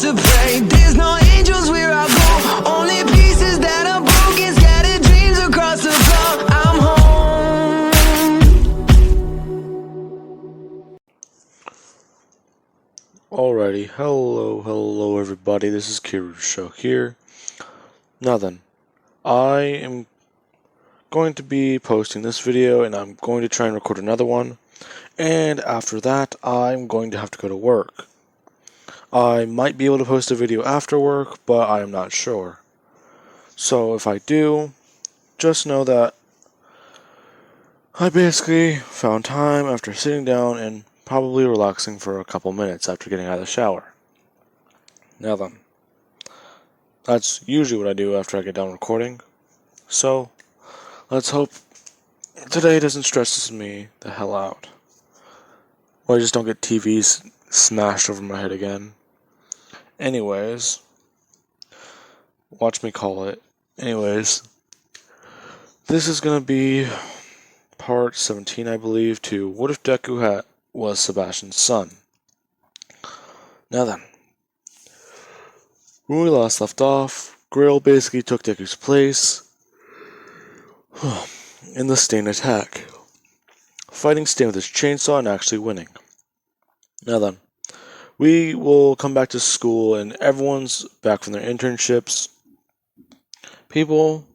to pray. There's no angels where I go, only pieces that are broken, scattered dreams across the floor. I'm home. Alrighty, hello everybody, this is Kirusho here. Now then, I am going to be posting this video and I'm going to try and record another one. And after that, I'm going to have to go to work. I might be able to post a video after work, but I am not sure. So if I do, just know that I basically found time after sitting down and probably relaxing for a couple minutes after getting out of the shower. Now then, that's usually what I do after I get done recording. So, let's hope today doesn't stress me the hell out. Or I just don't get TVs smashed over my head again. Anyways, watch me call it. Anyways, this is gonna be part 17, I believe, to What If Deku was Sebastian's son? Now then, when we last left off, Grail basically took Deku's place in the Stain attack, fighting Stain with his chainsaw and actually winning. Now then, we will come back to school and everyone's back from their internships. People,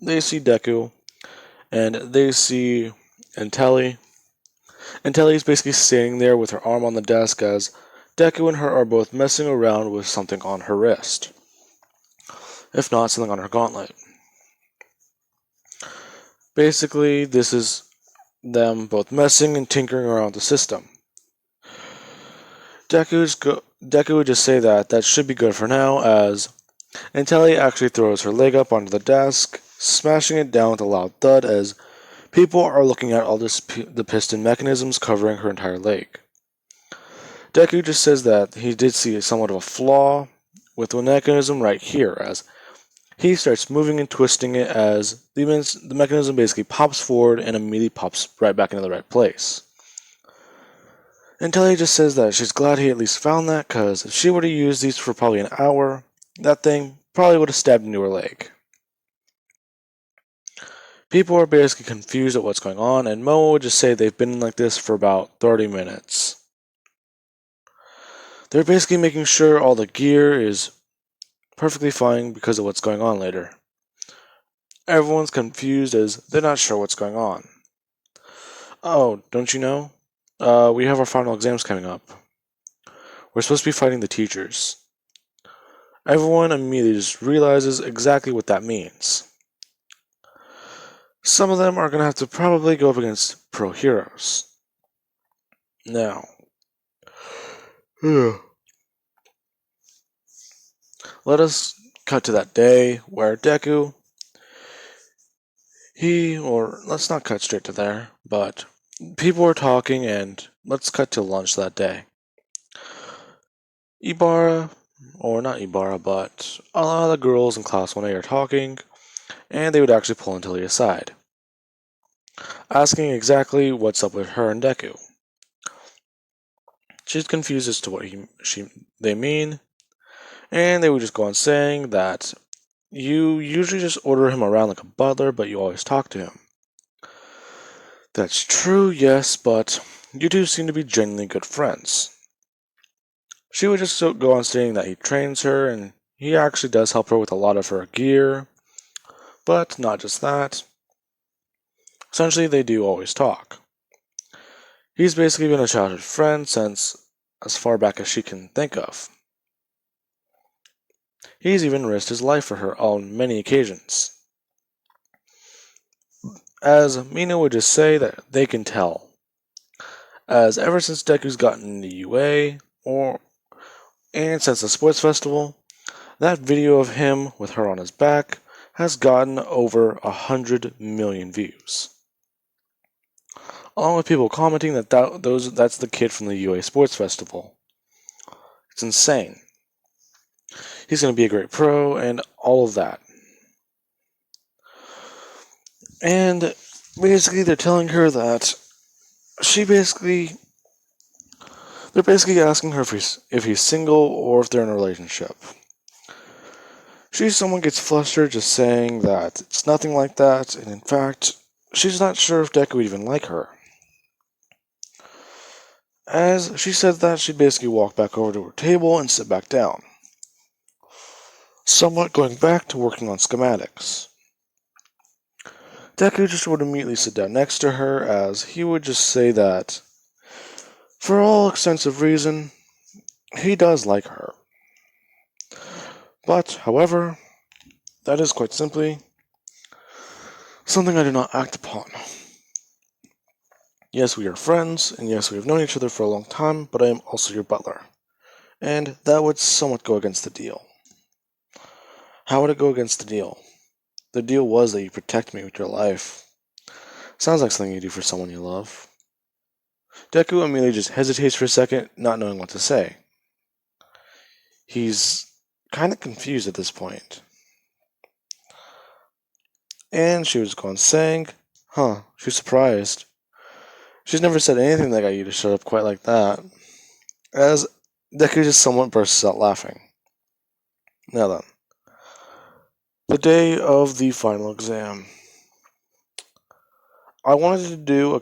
they see Deku and they see Antelli. Antelli is basically standing there with her arm on the desk as Deku and her are both messing around with something on her wrist. If not, something on her gauntlet. Basically, this is them both messing and tinkering around the system. Deku would just say that should be good for now, as Antelli actually throws her leg up onto the desk, smashing it down with a loud thud as people are looking at all the piston mechanisms covering her entire leg. Deku just says that he did see somewhat of a flaw with the mechanism right here, as he starts moving and twisting it as the mechanism basically pops forward and immediately pops right back into the right place. Antelli just says that she's glad he at least found that, because if she were to use these for probably an hour, that thing probably would have stabbed into her leg. People are basically confused at what's going on, and Momo would just say they've been like this for about 30 minutes. They're basically making sure all the gear is perfectly fine because of what's going on later. Everyone's confused as they're not sure what's going on. Oh, don't you know? We have our final exams coming up. We're supposed to be fighting the teachers. Everyone immediately just realizes exactly what that means. Some of them are going to have to probably go up against pro heroes. Now, let us cut to that day where Deku, let's not cut straight to there, but people are talking and let's cut to lunch that day. Not Ibarra, but a lot of the girls in Class 1A are talking, and they would actually pull Antelli aside, asking exactly what's up with her and Deku. She's confused as to what they mean, and they would just go on saying that you usually just order him around like a butler, but you always talk to him. That's true, yes, but you two seem to be genuinely good friends. She would just go on saying that he trains her, and he actually does help her with a lot of her gear, but not just that. Essentially, they do always talk. He's basically been a childhood friend since as far back as she can think of. He's even risked his life for her on many occasions. As Mina would just say that they can tell, as ever since Deku's gotten into UA, and since the sports festival, that video of him with her on his back has gotten over 100 million views. Along with people commenting that's the kid from the UA Sports Festival. It's insane. He's going to be a great pro and all of that. And basically they're telling her that They're basically asking her if he's single or if they're in a relationship. Someone gets flustered just saying that it's nothing like that, and in fact, she's not sure if Deku would even like her. As she said that, she'd basically walk back over to her table and sit back down, somewhat going back to working on schematics. Deku just would immediately sit down next to her, as he would just say that, for all extensive reason, he does like her. But, however, that is quite simply something I do not act upon. Yes, we are friends, and yes, we have known each other for a long time, but I am also your butler. And that would somewhat go against the deal. How would it go against the deal? The deal was that you protect me with your life. Sounds like something you do for someone you love. Deku immediately just hesitates for a second, not knowing what to say. He's kind of confused at this point. And she was gone saying, she's surprised. She's never said anything that got you to shut up quite like that. As Deku just somewhat bursts out laughing. Now then. The day of the final exam. I wanted to do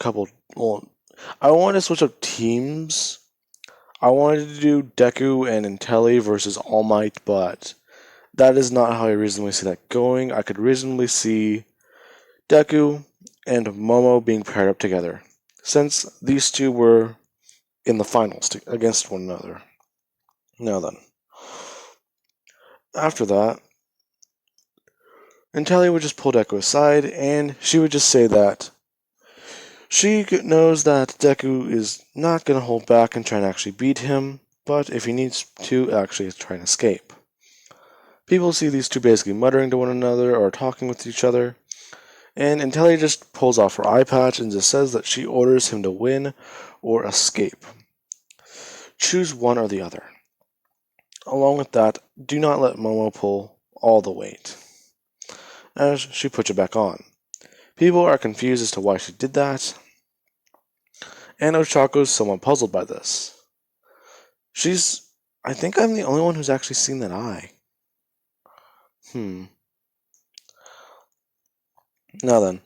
I wanted to switch up teams. I wanted to do Deku and Intelli versus All Might, but that is not how I reasonably see that going. I could reasonably see Deku and Momo being paired up together, since these two were in the finals against one another. Now then. After that, Intelli would just pull Deku aside, and she would just say that she knows that Deku is not going to hold back and try and actually beat him, but if he needs to, actually try and escape. People see these two basically muttering to one another or talking with each other, and Intelli just pulls off her eye patch and just says that she orders him to win or escape. Choose one or the other. Along with that, do not let Momo pull all the weight. As she puts it back on. People are confused as to why she did that, and Oshako's somewhat puzzled by this. I think I'm the only one who's actually seen that eye. Now then,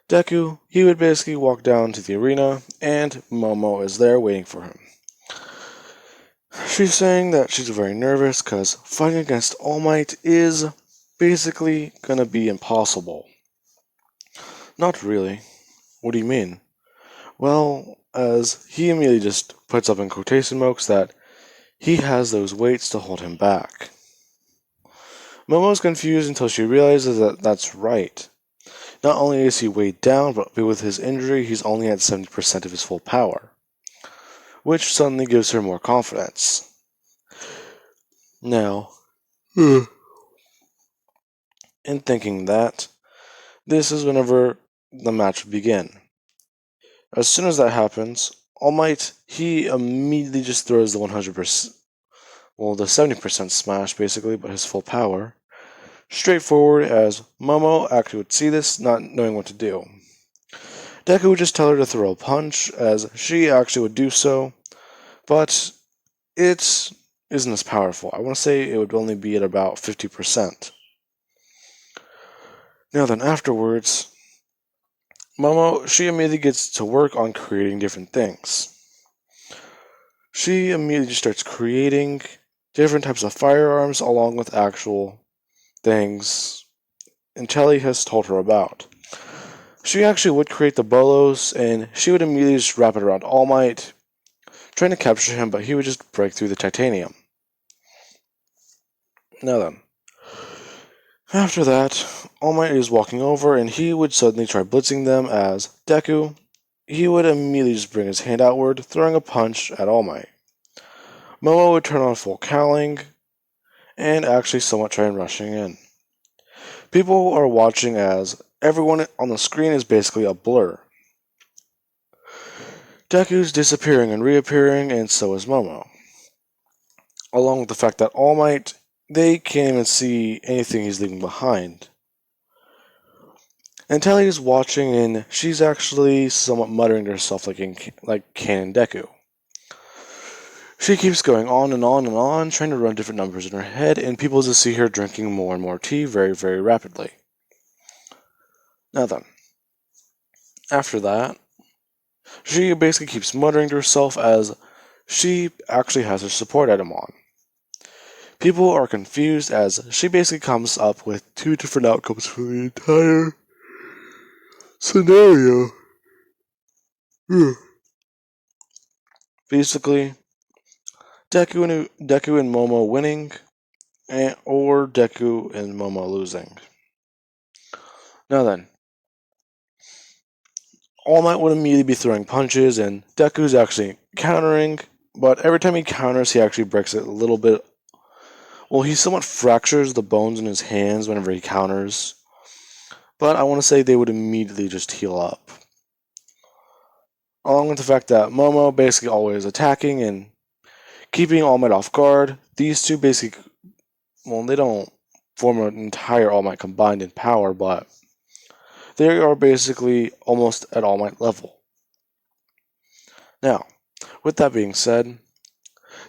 Deku, he would basically walk down to the arena, and Momo is there waiting for him. She's saying that she's very nervous because fighting against All Might is basically gonna be impossible. Not really. What do you mean? Well, as he immediately just puts up in quotation marks that he has those weights to hold him back. Momo's confused until she realizes that that's right. Not only is he weighed down, but with his injury, he's only at 70% of his full power, which suddenly gives her more confidence. Now, in thinking that, this is whenever the match would begin. As soon as that happens, All Might, he immediately just throws the 100%, the 70% smash basically, but his full power, straight forward, as Momo actually would see this, not knowing what to do. Deku would just tell her to throw a punch, as she actually would do so, but it isn't as powerful. I want to say it would only be at about 50%. Now then, afterwards, Momo, she immediately gets to work on creating different things. She immediately starts creating different types of firearms along with actual things Intelli has told her about. She actually would create the bolos, and she would immediately just wrap it around All Might, trying to capture him, but he would just break through the titanium. Now then. After that, All Might is walking over, and he would suddenly try blitzing them as Deku, he would immediately just bring his hand outward, throwing a punch at All Might. Momo would turn on full cowling, and actually somewhat try and rushing in. People are watching as everyone on the screen is basically a blur. Deku's disappearing and reappearing, and so is Momo. Along with the fact that All Might, they can't even see anything he's leaving behind. And Telly is watching, and she's actually somewhat muttering to herself like Canon Deku. She keeps going on and on and on, trying to run different numbers in her head, and people just see her drinking more and more tea very, very rapidly. Now then, after that, she basically keeps muttering to herself as she actually has her support item on. People are confused as she basically comes up with two different outcomes for the entire scenario. Basically, Deku and Momo winning, or Deku and Momo losing. Now then, All Might would immediately be throwing punches, and Deku's actually countering, but every time he counters, he actually breaks it a little bit. Well, he somewhat fractures the bones in his hands whenever he counters, but I want to say they would immediately just heal up. Along with the fact that Momo basically always attacking and keeping All Might off guard, these two basically, well, they don't form an entire All Might combined in power, but they are basically almost at All Might level. Now, with that being said,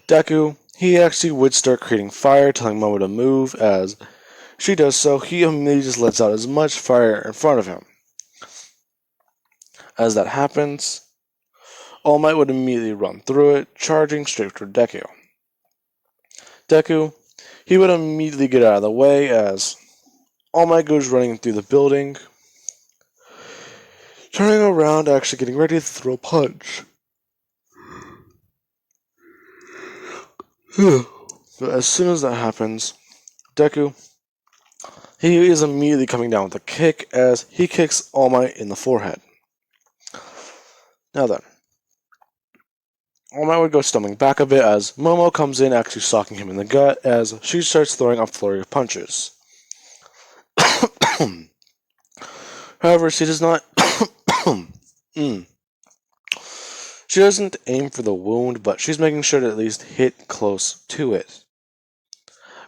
Deku, he actually would start creating fire, telling Momo to move. As she does so, he immediately just lets out as much fire in front of him. As that happens, All Might would immediately run through it, charging straight for Deku. Deku, he would immediately get out of the way as All Might goes running through the building, turning around, actually getting ready to throw a punch. But as soon as that happens, Deku, he is immediately coming down with a kick as he kicks All Might in the forehead. Now then, All Might would go stumbling back a bit as Momo comes in, actually socking him in the gut as she starts throwing a flurry of punches. However, she does not. She doesn't aim for the wound, but she's making sure to at least hit close to it.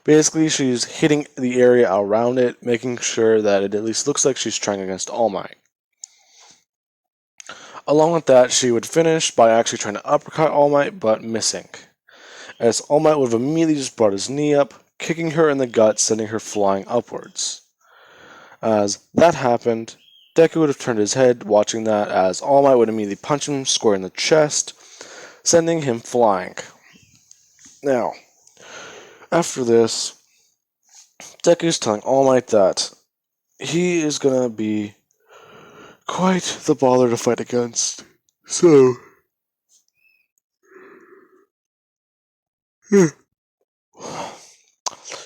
Basically, she's hitting the area around it, making sure that it at least looks like she's trying against All Might. Along with that, she would finish by actually trying to uppercut All Might, but missing. As All Might would have immediately just brought his knee up, kicking her in the gut, sending her flying upwards. As that happened, Deku would have turned his head, watching that, as All Might would immediately punch him square in the chest, sending him flying. Now, after this, Deku's telling All Might that he is gonna be quite the baller to fight against. So,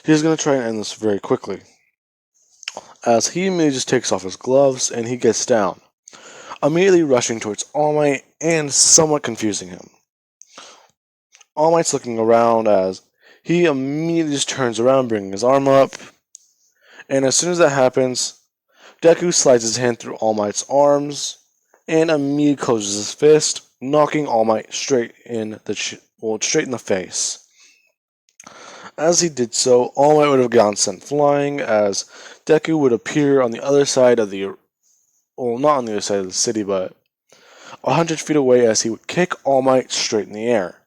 he's gonna try and end this very quickly. As he immediately just takes off his gloves and he gets down, immediately rushing towards All Might and somewhat confusing him. All Might's looking around as he immediately just turns around, bringing his arm up, and as soon as that happens, Deku slides his hand through All Might's arms and immediately closes his fist, knocking All Might straight in the face. As he did so, All Might would have gone sent flying as Deku would appear on the other side of the, well, not on the other side of the city, but 100 feet away as he would kick All Might straight in the air.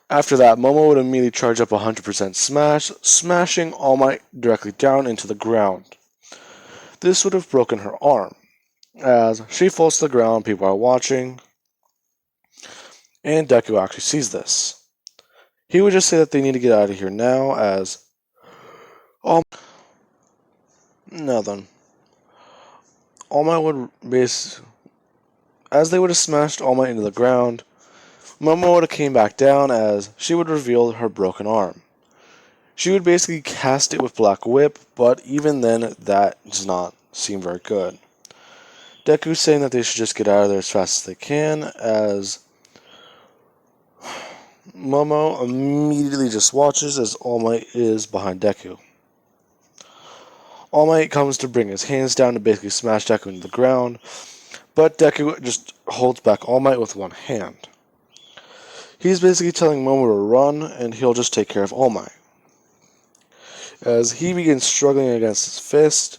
After that, Momo would immediately charge up 100% smash, smashing All Might directly down into the ground. This would have broken her arm. As she falls to the ground, people are watching, and Deku actually sees this. He would just say that they need to get out of here now, as now then, All Might would as they would have smashed All Might into the ground, Momo would have came back down as she would reveal her broken arm. She would basically cast it with Black Whip, but even then, that does not seem very good. Deku's saying that they should just get out of there as fast as they can, as Momo immediately just watches as All Might is behind Deku. All Might comes to bring his hands down to basically smash Deku into the ground, but Deku just holds back All Might with one hand. He's basically telling Momo to run, and he'll just take care of All Might. As he begins struggling against his fist,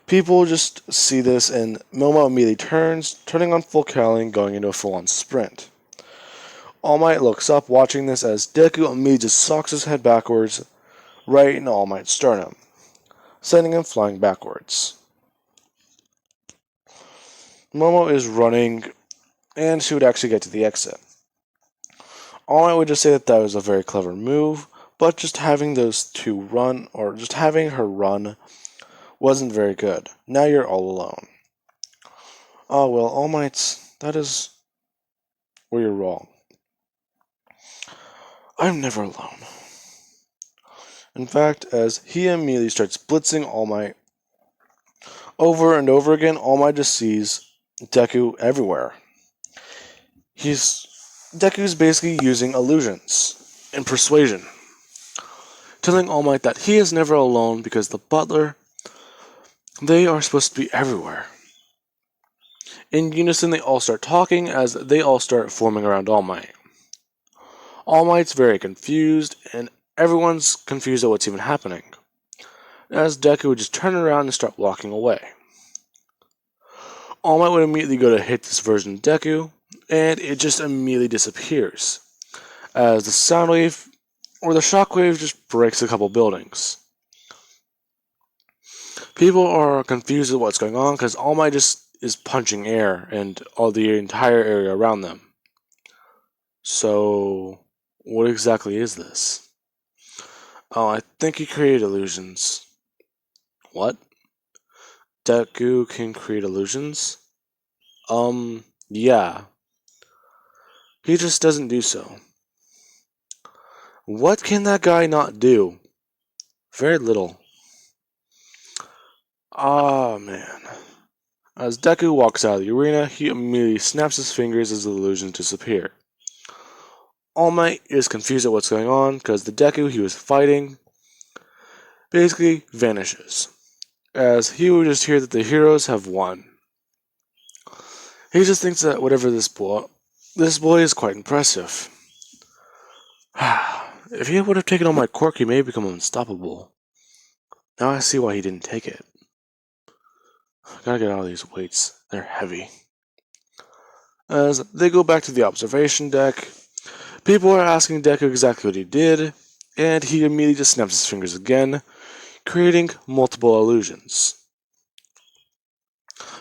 people just see this, and Momo immediately turns, turning on full cowling, going into a full-on sprint. All Might looks up watching this as Deku immediately just socks his head backwards right in All Might's sternum, sending him flying backwards. Momo is running, and she would actually get to the exit. All Might would just say that that was a very clever move, but just having those two run, or just having her run, wasn't very good. Now you're all alone. Oh well, All Might's, that is where you're wrong. I'm never alone. In fact, as he immediately starts blitzing All Might over and over again, All Might just sees Deku everywhere. Deku's basically using illusions and persuasion, telling All Might that he is never alone because the butler, they are supposed to be everywhere. In unison, they all start talking as they all start forming around All Might. All Might's very confused, and everyone's confused at what's even happening, as Deku would just turn around and start walking away. All Might would immediately go to hit this version of Deku, and it just immediately disappears, as the sound wave, or the shockwave, just breaks a couple buildings. People are confused at what's going on, because All Might just is punching air, and all the entire area around them. So, what exactly is this? Oh, I think he created illusions. What? Deku can create illusions? Yeah. He just doesn't do so. What can that guy not do? Very little. Ah, man. As Deku walks out of the arena, he immediately snaps his fingers as the illusions disappear. All Might is confused at what's going on, because the Deku he was fighting basically vanishes, as he would just hear that the heroes have won. He just thinks that whatever this boy is quite impressive. If he would have taken on my quirk, he may have become unstoppable. Now I see why he didn't take it. Gotta get out of these weights, they're heavy. As they go back to the observation deck, people are asking Deku exactly what he did, and he immediately just snaps his fingers again, creating multiple illusions.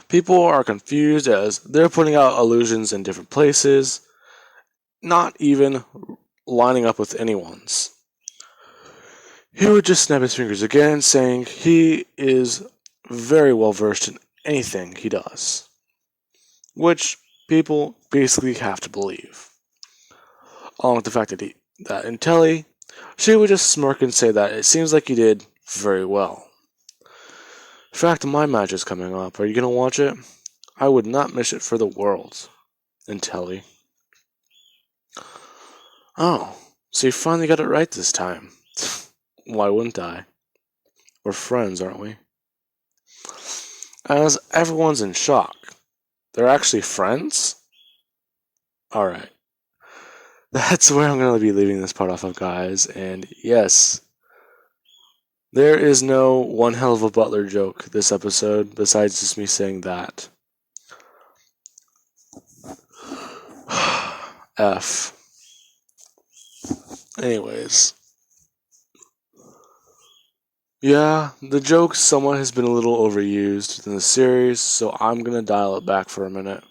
People are confused as they're putting out illusions in different places, not even lining up with anyone's. He would just snap his fingers again, saying he is very well versed in anything he does, which people basically have to believe. Along with the fact that in Telly, she would just smirk and say that it seems like he did very well. In fact, my match is coming up. Are you gonna watch it? I would not miss it for the world. In Telly. Oh, so you finally got it right this time. Why wouldn't I? We're friends, aren't we? As everyone's in shock. They're actually friends? Alright. That's where I'm going to be leaving this part off of, guys. And yes, there is no one hell of a butler joke this episode, besides just me saying that. F. Anyways. Yeah, the joke somewhat has been a little overused in the series, so I'm going to dial it back for a minute.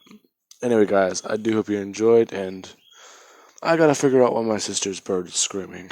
Anyway, guys, I do hope you enjoyed, and I gotta figure out why my sister's bird is screaming.